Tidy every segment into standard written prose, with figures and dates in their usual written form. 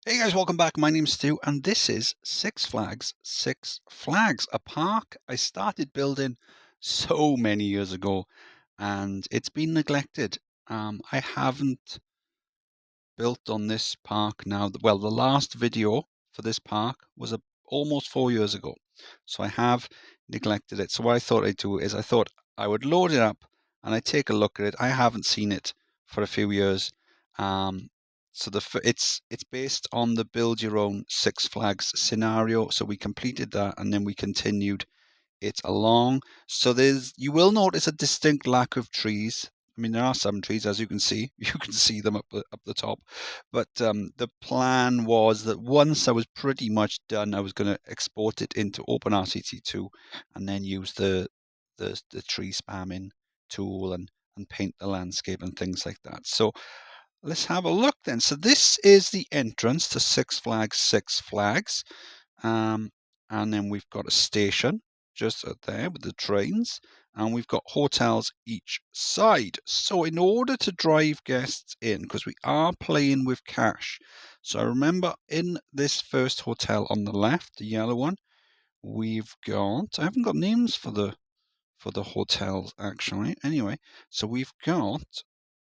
Hey guys, welcome back. My name's Stu, and this is Six Flags, a park I started building so many years ago, and it's been neglected. I haven't built on this park now. Well, the last video for this park was almost 4 years ago, so I have neglected it. So what I thought I'd do is I thought I would load it up and I'd take a look at it. I haven't seen it for a few years. Um, so it's based on the build your own Six Flags scenario. So we completed that and then we continued it along. So you will notice a distinct lack of trees. I mean, there are some trees, as you can see. You can see them up the top. But the plan was that once I was pretty much done, I was going to export it into OpenRCT2 and then use the tree spamming tool and paint the landscape and things like that. So let's have a look then. So this is the entrance to Six Flags, Six Flags. And then we've got a station just there with the trains, and we've got hotels each side. So in order to drive guests in, because we are playing with cash, so remember in this first hotel on the left, the yellow one, I haven't got names for the hotels actually. Anyway, so we've got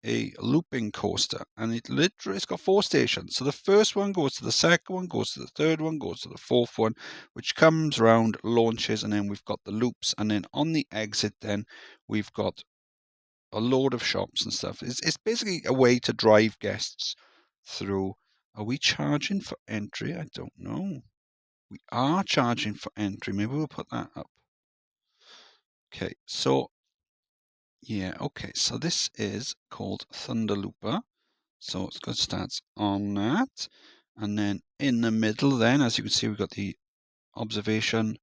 a looping coaster, and it's got 4 stations. So the first one goes to the second one, goes to the third one, goes to the fourth one, which comes around, launches, and then we've got the loops. And then on the exit, then we've got a load of shops and stuff. It's basically a way to drive guests through. Are we charging for entry? I don't know. We are charging for entry. Maybe we'll put that up. Okay, so yeah, okay, so this is called Thunder Looper. So it's got stats on that. And then in the middle then, as you can see, we've got the observation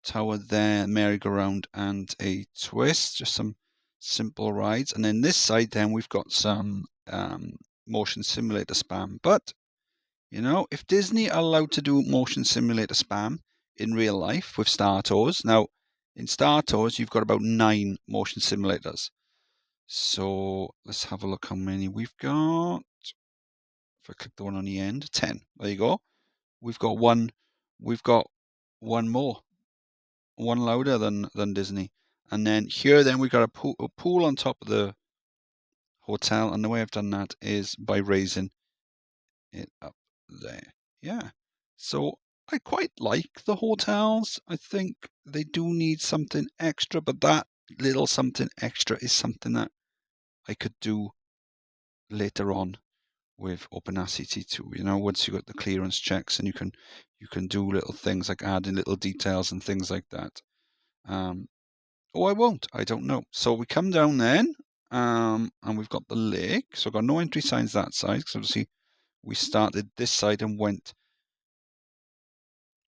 tower there, merry-go-round and a twist, just some simple rides. And then this side then we've got some motion simulator spam. But, you know, if Disney are allowed to do motion simulator spam in real life with Star Tours, now in Star Tours you've got about 9 motion simulators. So let's have a look how many we've got. If I click the one on the end, 10. There you go. We've got one more, one louder than Disney. And then here then we've got a pool on top of the hotel, and the way I've done that is by raising it up there. Yeah. So I quite like the hotels. I think they do need something extra, but that little something extra is something that I could do later on with OpenRCT2. You know, once you got the clearance checks, and you can do little things like adding little details and things like that. I won't. I don't know. So we come down then, and we've got the lake. So I've got no entry signs that side, because obviously we started this side and went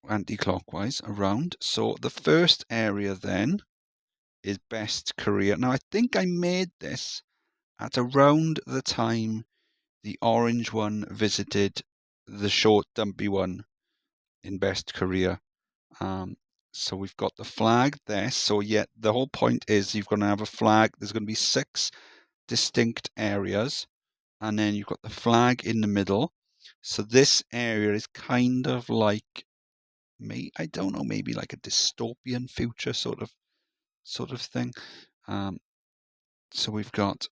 anti-clockwise around. So the first area then is best career. Now I think I made this at around the time the orange one visited the short dumpy one in best career. So we've got the flag there. So yet the whole point is you're going to have a flag. There's going to be 6 distinct areas, and then you've got the flag in the middle. So this area is kind of like, I don't know, maybe like a dystopian future sort of thing. So we've got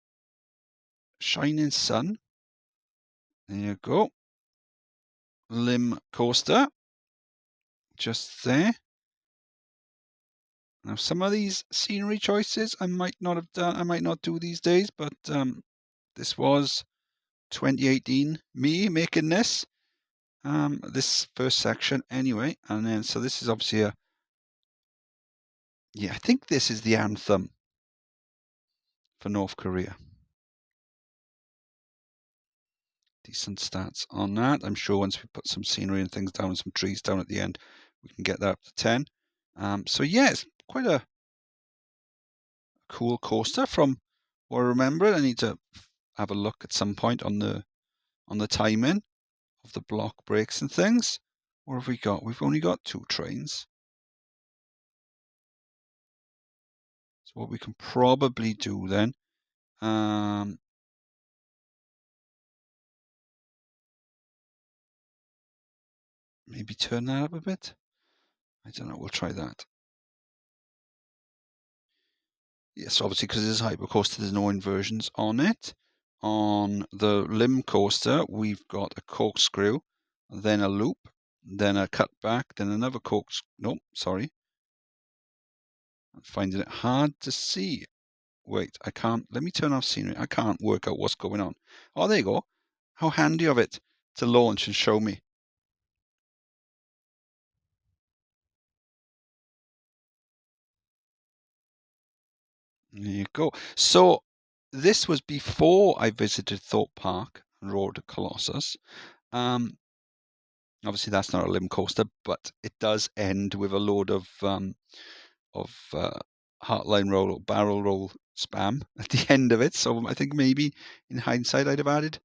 Shining Sun. There you go. Limb Coaster. Just there. Now, some of these scenery choices I might not have done. I might not do these days, but this was 2018 me making this first section anyway. And then so this is obviously I think this is the anthem for North Korea. Decent stats on that. I'm sure once we put some scenery and things down and some trees down at the end, we can get that up to 10. So yeah, it's quite a cool coaster from what I remember. I need to have a look at some point on the timing of the block breaks and things. What have we got? We've only got 2 trains. So what we can probably do then, Maybe turn that up a bit. I don't know. We'll try that. Yes, obviously, because it is hypercoaster, there's no inversions on it. On the limb coaster, we've got a corkscrew, then a loop, then a cutback, then another corkscrew. Nope, sorry. I'm finding it hard to see. Wait, I can't. Let me turn off scenery. I can't work out what's going on. Oh, there you go. How handy of it to launch and show me. There you go. So this was before I visited Thorpe Park and rode Colossus. Obviously that's not a limb coaster, but it does end with a load of heartline roll or barrel roll spam at the end of it. So I think maybe in hindsight I'd have added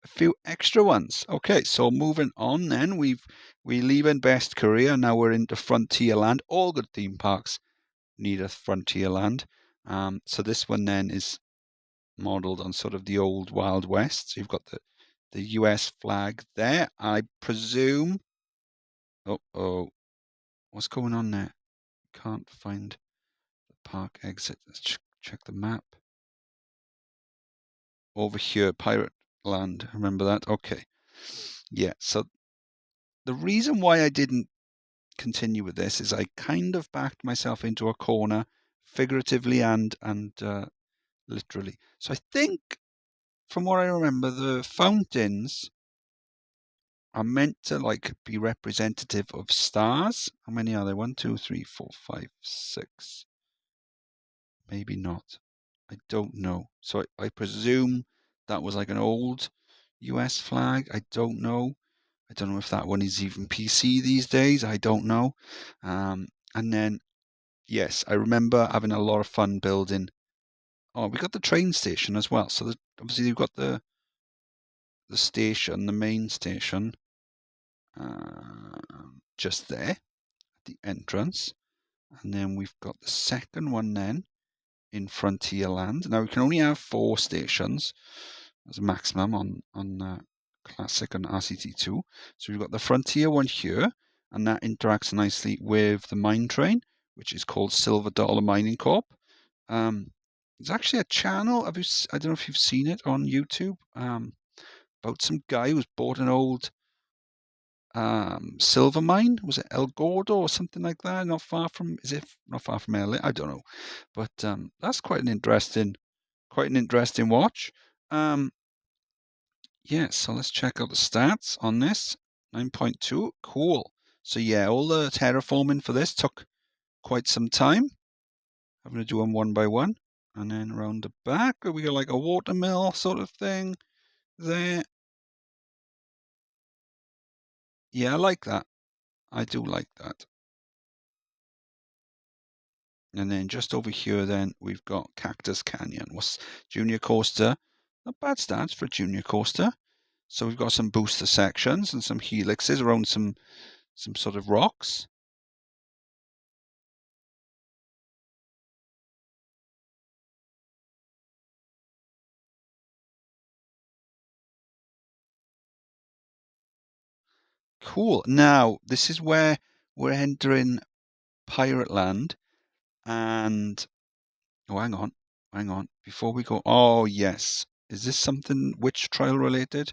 a few extra ones. Okay, so moving on then, we leave in Best Korea. Now we're into Frontierland. All good theme parks need a Frontierland. So this one then is modelled on sort of the old Wild West. So you've got the US flag there. I presume. Oh, what's going on there? Can't find the park exit. Let's check the map. Over here, Pirate Land. Remember that? Okay. Yeah, so the reason why I didn't continue with this is I kind of backed myself into a corner, figuratively and literally. So I think, from what I remember, the fountains are meant to like be representative of stars. How many are there? 1, 2, 3, 4, 5, 6. Maybe not. I don't know. So I presume that was like an old US flag. I don't know. I don't know if that one is even PC these days. I don't know. And then, yes, I remember having a lot of fun building. Oh, we got the train station as well. So obviously you've got the station, the main station, just there at the entrance. And then we've got the second one then in Frontierland. Now we can only have 4 stations as a maximum on Classic and RCT2. So we've got the Frontier one here, and that interacts nicely with the mine train, which is called Silver Dollar Mining Corp. There's actually a channel. I don't know if you've seen it on YouTube. About some guy who's bought an old silver mine. Was it El Gordo or something like that? Not far from LA? I don't know, but that's quite an interesting watch. Yeah, so let's check out the stats on this. 9.2, cool. So yeah, all the terraforming for this took quite some time. I'm going to do them one by one. And then around the back, we got like a watermill sort of thing there. Yeah, I like that. I do like that. And then just over here, then we've got Cactus Canyon. Was junior coaster? Not bad stats for a junior coaster. So we've got some booster sections and some helixes around some sort of rocks. Cool. Now, this is where we're entering Pirate Land. And, oh, hang on. Before we go, oh, yes. Is this something witch trial related?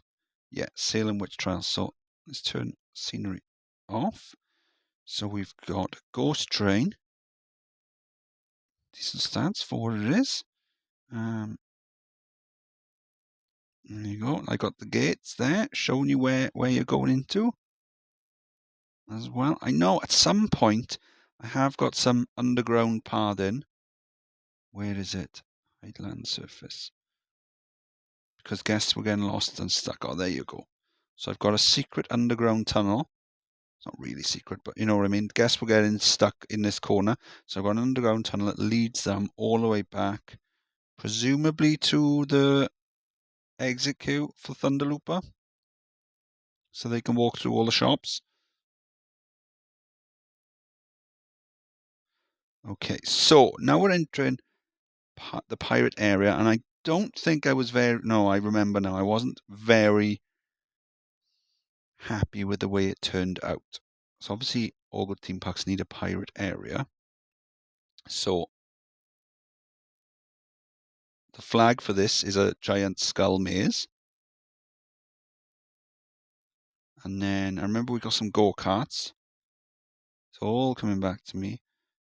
Yeah, Salem witch trial. So let's turn scenery off. So we've got Ghost Train. Decent stats for what it is. There you go. I got the gates there, showing you where you're going into as well. I know at some point I have got some underground pathing. Where is it? Highland surface. Because guests were getting lost and stuck. Oh, there you go. So I've got a secret underground tunnel. It's not really secret, but you know what I mean. Guests were getting stuck in this corner. So I've got an underground tunnel that leads them all the way back, presumably to the exit queue for Thunderlooper. So they can walk through all the shops. Okay, so now we're entering the pirate area, and I don't think I was I remember now. I wasn't very happy with the way it turned out. So obviously all good theme parks need a pirate area. So the flag for this is a giant skull maze. And then I remember we got some go-karts. It's all coming back to me.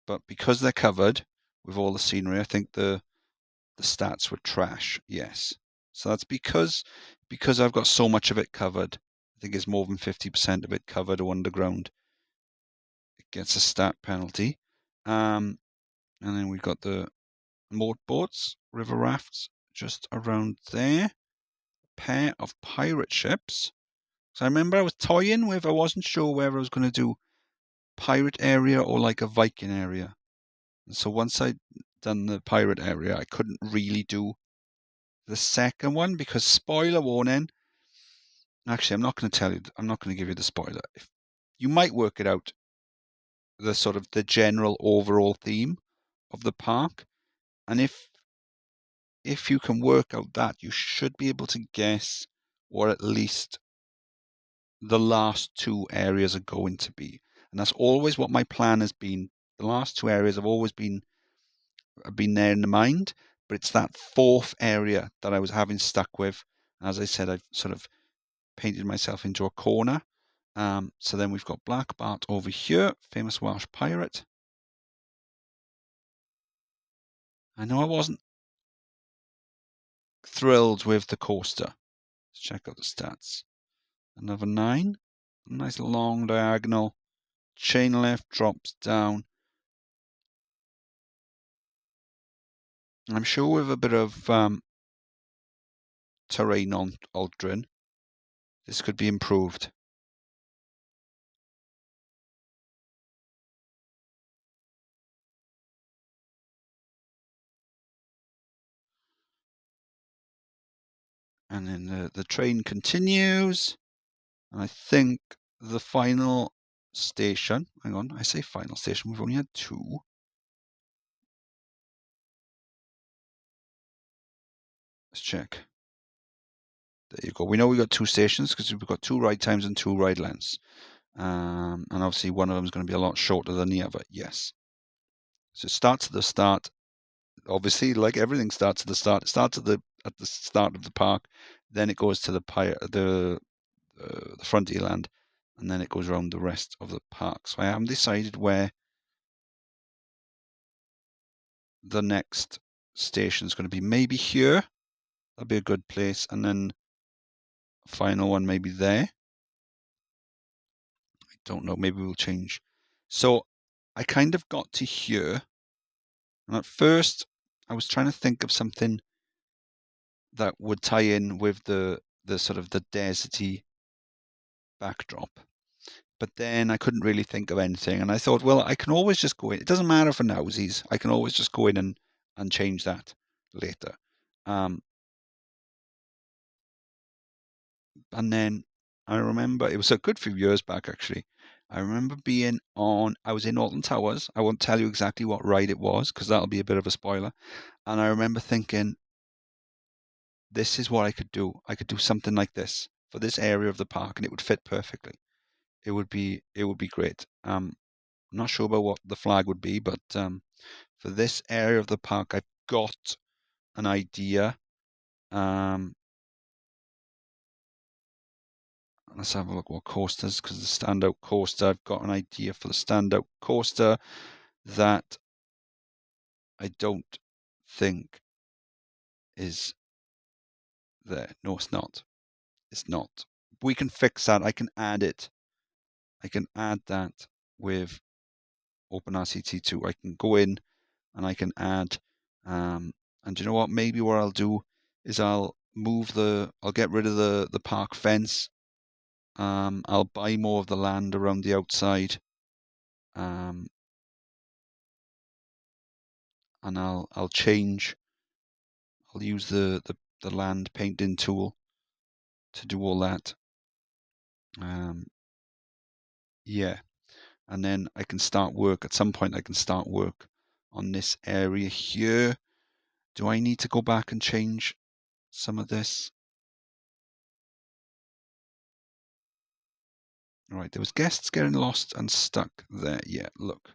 But because they're covered with all the scenery, I think the stats were trash. Yes. So that's because I've got so much of it covered. I think it's more than 50% of it covered or underground. It gets a stat penalty. And then we've got the motorboats, river rafts, just around there. A pair of pirate ships. So I remember I was toying with, I wasn't sure whether I was going to do pirate area or like a Viking area. And so once I'd done the pirate area, I couldn't really do the second one because spoiler warning. Actually, I'm not going to tell you. I'm not going to give you the spoiler. You might work it out. The sort of the general overall theme of the park, and if you can work out that, you should be able to guess what at least the last two areas are going to be. And that's always what my plan has been. The last two areas have been there in the mind, but it's that fourth area that I was having stuck with. As I said, I've sort of painted myself into a corner. So then we've got Black Bart over here, famous Welsh pirate. I know I wasn't thrilled with the coaster. Let's check out the stats. Another 9. A nice long diagonal. Chain lift drops down. I'm sure with a bit of terrain altering, this could be improved. And then the train continues. And I think the final station, hang on, I say final station, we've only had 2. Let's check. There you go. We know we got 2 stations because we've got 2 ride times and 2 ride lengths. And obviously one of them is going to be a lot shorter than the other. Yes. So it starts at the start. Obviously, like everything starts at the start. It starts at the start of the park, then it goes to the Frontierland, and then it goes around the rest of the park. So I haven't decided where the next station is going to be. Maybe here. That'd be a good place, and then final one maybe there. I don't know. Maybe we'll change. So I kind of got to here, and at first I was trying to think of something that would tie in with the sort of the deserty backdrop. But then I couldn't really think of anything, and I thought, well, I can always just go in. It doesn't matter for nowsies. I can always just go in and change that later. And then I remember it was a good few years back actually. I remember I was in Alton Towers. I won't tell you exactly what ride it was because that'll be a bit of a spoiler. And I remember thinking, this is what I could do. I could do something like this for this area of the park, and it would fit perfectly. It would be great. I'm not sure about what the flag would be, but for this area of the park, I've got an idea. Let's have a look what coasters, because the standout coaster, I've got an idea for the standout coaster that I don't think is there. No, it's not. It's not. We can fix that. I can add it. I can add that with OpenRCT 2. I can go in and I can add, and you know what? Maybe what I'll do is I'll get rid of the park fence. I'll buy more of the land around the outside. And I'll change. I'll use the land painting tool to do all that. Yeah, and then I can start work. At some point, I can start work on this area here. Do I need to go back and change some of this? All right, there was guests getting lost and stuck there. Yeah, look.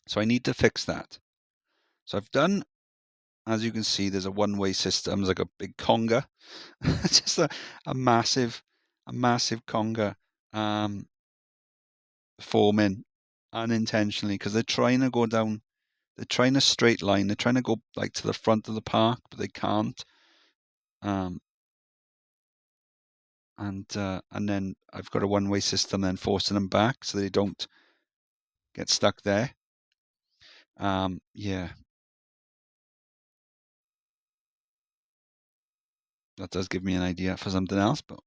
So I need to fix that. So I've done, as you can see, there's a one-way system. There's like a big conga, just a massive conga forming unintentionally because they're trying to go down. They're trying a straight line. They're trying to go like to the front of the park, but they can't. And then I've got a one-way system then forcing them back so they don't get stuck there. Yeah, that does give me an idea for something else. But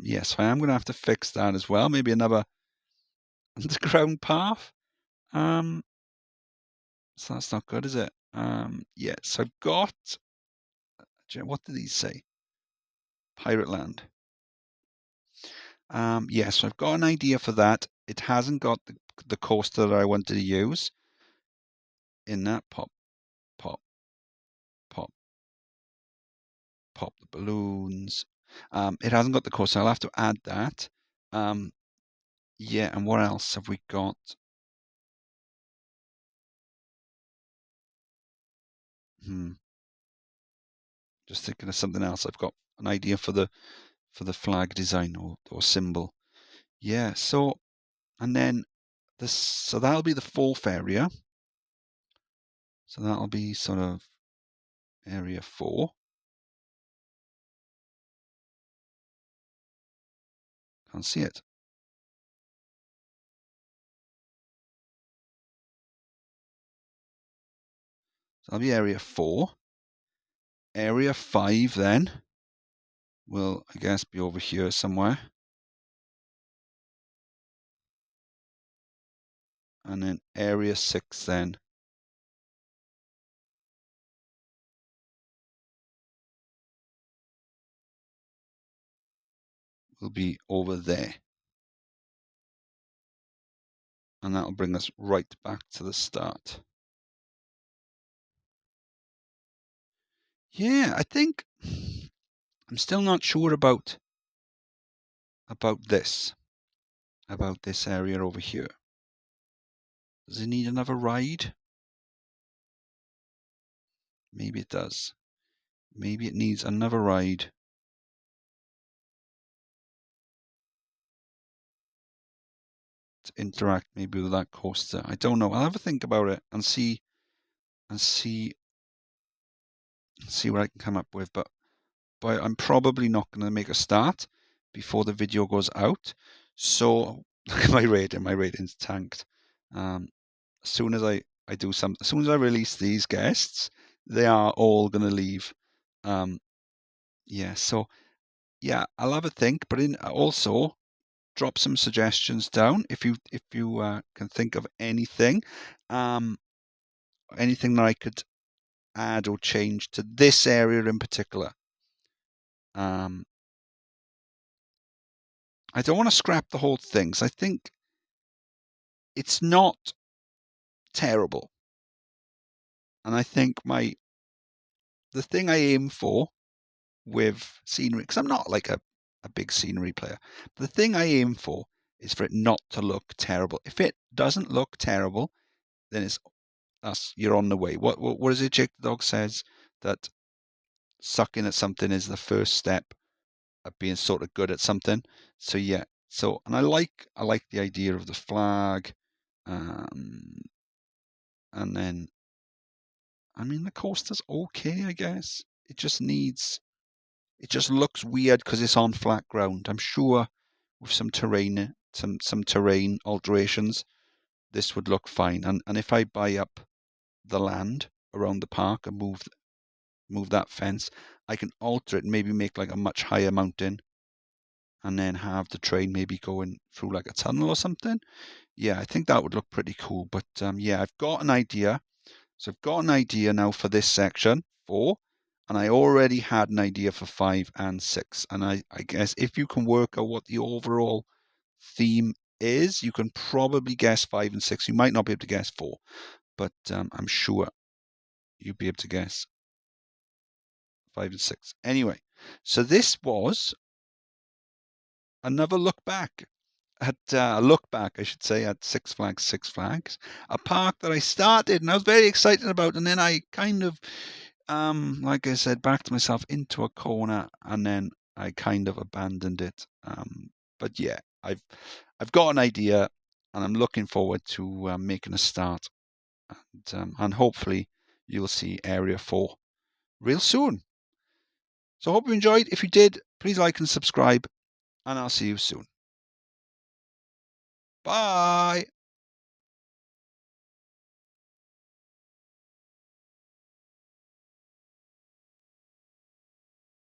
yes, I am going to have to fix that as well. Maybe another underground path. So that's not good, is it? Yeah, so I've got, what did he say? Pirate Land. Yeah, so I've got an idea for that. It hasn't got the coaster that I wanted to use in that. Pop, pop, pop, pop the balloons. It hasn't got the coaster. I'll have to add that. Yeah, and what else have we got? Just thinking of something else. I've got an idea for the flag design or symbol. Yeah, so and then this, so that'll be the fourth area. So that'll be sort of area 4. Can't see it. So that'll be area 4. Area 5 then will, I guess, be over here somewhere. And then area 6 then will be over there. And that'll bring us right back to the start. Yeah, I think I'm still not sure about this area over here. Does it need another ride? Maybe it does. Maybe it needs another ride. To interact maybe with that coaster. I don't know. I'll have a think about it and see what I can come up with. But I'm probably not going to make a start before the video goes out. So look at my rating. My rating's tanked. As soon as I do something, as soon as I release these guests, they are all going to leave. Yeah. So yeah, I'll have a think. But also drop some suggestions down if you can think of anything, anything that I could add or change to this area in particular. I don't want to scrap the whole thing, so I think it's not terrible. And I think the thing I aim for with scenery, because I'm not like a big scenery player, the thing I aim for is for it not to look terrible. If it doesn't look terrible, then you're on the way. What is it Jake the Dog says? That sucking at something is the first step of being sort of good at something. So yeah. So and I like the idea of the flag. And then I mean the coaster's okay, I guess. It just looks weird because it's on flat ground. I'm sure with some terrain alterations, this would look fine. And if I buy up the land around the park and move that fence, I can alter it and maybe make like a much higher mountain and then have the train maybe going through like a tunnel or something. Yeah, I think that would look pretty cool. But yeah, I've got an idea. So I've got an idea now for this section 4, and I already had an idea for 5 and 6. And I guess if you can work out what the overall theme is, you can probably guess 5 and 6. You might not be able to guess 4, but I'm sure you'll be able to guess 5 and 6. Anyway, so this was another look back at I should say, at Six Flags, a park that I started and I was very excited about, and then I kind of, like I said, backed myself into a corner, and then I kind of abandoned it. But yeah, I've got an idea, and I'm looking forward to making a start, and hopefully you'll see Area 4 real soon. So I hope you enjoyed. If you did, please like and subscribe, and I'll see you soon. Bye.